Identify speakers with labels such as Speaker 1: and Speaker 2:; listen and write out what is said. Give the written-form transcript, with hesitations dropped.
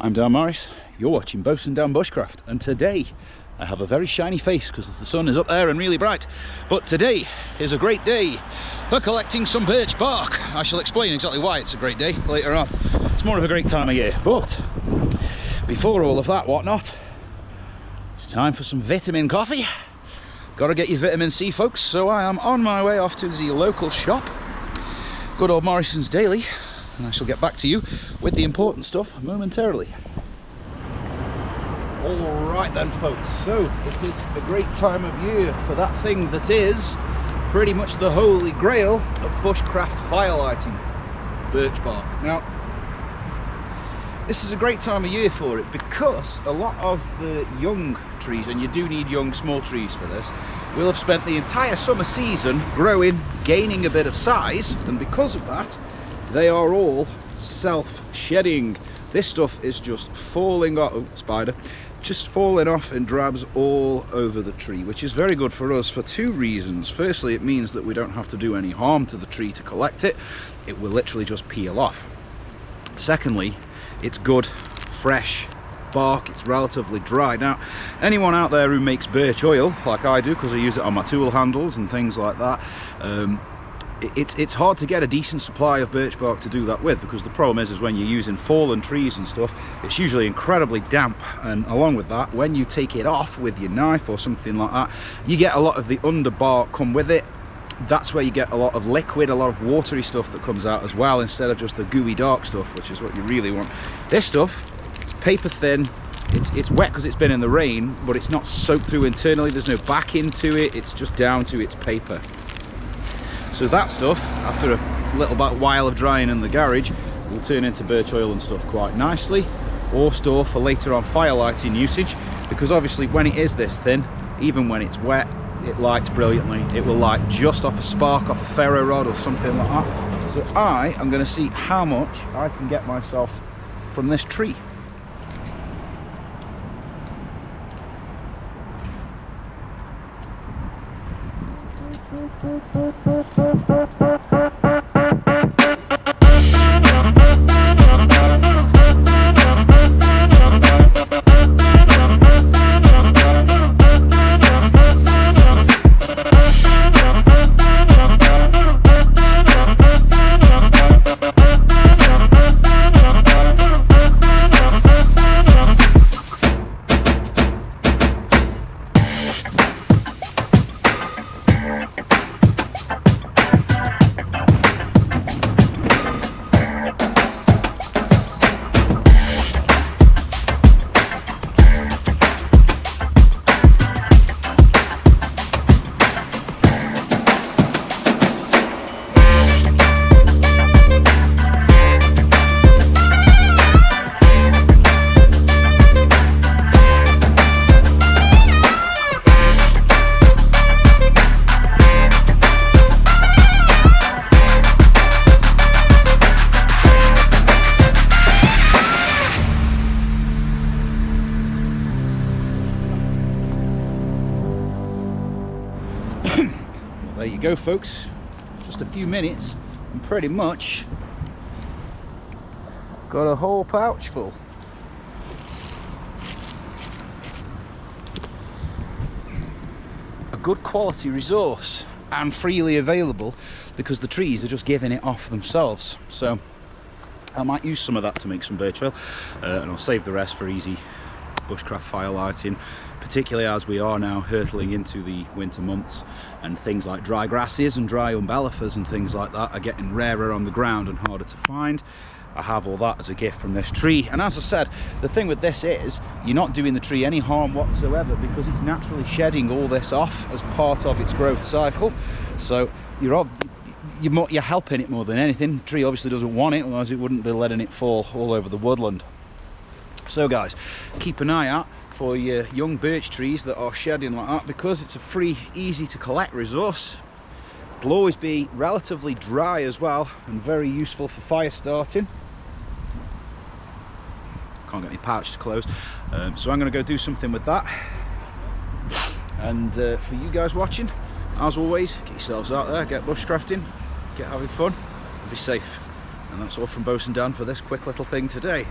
Speaker 1: I'm Dan Morris, you're watching Bosun Dan Bushcraft, and today I have a very shiny face because the sun is up there and really bright. But today is a great day for collecting some birch bark. I shall explain exactly why it's a great day later on. It's more of a great time of year, but before all of that whatnot, it's time for some vitamin coffee. Gotta get your vitamin C, folks, so I am on my way off to the local shop, good old Morrison's Daily, and I shall get back to you with the important stuff momentarily. Alright then, folks, so it is a great time of year for that thing that is pretty much the holy grail of bushcraft firelighting, birch bark. Now, this is a great time of year for it because a lot of the young trees, and you do need young small trees for this, will have spent the entire summer season growing, gaining a bit of size, and because of that they are all self-shedding. This stuff is just falling off, oh, spider, just falling off in drabs all over the tree, which is very good for us for two reasons. Firstly, it means that we don't have to do any harm to the tree to collect it. It will literally just peel off. Secondly, it's good, fresh bark, it's relatively dry. Now, anyone out there who makes birch oil, like I do, because I use it on my tool handles and things like that, it's hard to get a decent supply of birch bark to do that with, because the problem is when you're using fallen trees and stuff, it's usually incredibly damp, and along with that, when you take it off with your knife or something like that, you get a lot of the underbark come with it. That's where you get a lot of liquid, a lot of watery stuff that comes out as well, instead of just the gooey dark stuff, which is what you really want. This stuff, it's paper thin, it's wet because it's been in the rain, but it's not soaked through internally, there's no back into it, it's just down to its paper. So that stuff, after a little while of drying in the garage, will turn into birch oil and stuff quite nicely, or store for later on firelighting usage, because obviously when it is this thin, even when it's wet, it lights brilliantly. It will light just off a spark, off a ferro rod or something like that. So I am going to see how much I can get myself from this tree. There you go, folks, just a few minutes and pretty much got a whole pouch full. A good quality resource and freely available because the trees are just giving it off themselves. So I might use some of that to make some birch oil, and I'll save the rest for easy bushcraft firelighting, particularly as we are now hurtling into the winter months and things like dry grasses and dry umbellifers and things like that are getting rarer on the ground and harder to find. I have all that as a gift from this tree, and as I said, the thing with this is you're not doing the tree any harm whatsoever because it's naturally shedding all this off as part of its growth cycle. So you're helping it more than anything. The tree obviously doesn't want it, otherwise it wouldn't be letting it fall all over the woodland. So guys, keep an eye out for your young birch trees that are shedding like that, because it's a free, easy to collect resource. It'll always be relatively dry as well and very useful for fire starting. Can't get my pouch to close, so I'm going to go do something with that. And for you guys watching, as always, get yourselves out there, get bushcrafting, get having fun, and be safe. And that's all from Bosun Dan for this quick little thing today.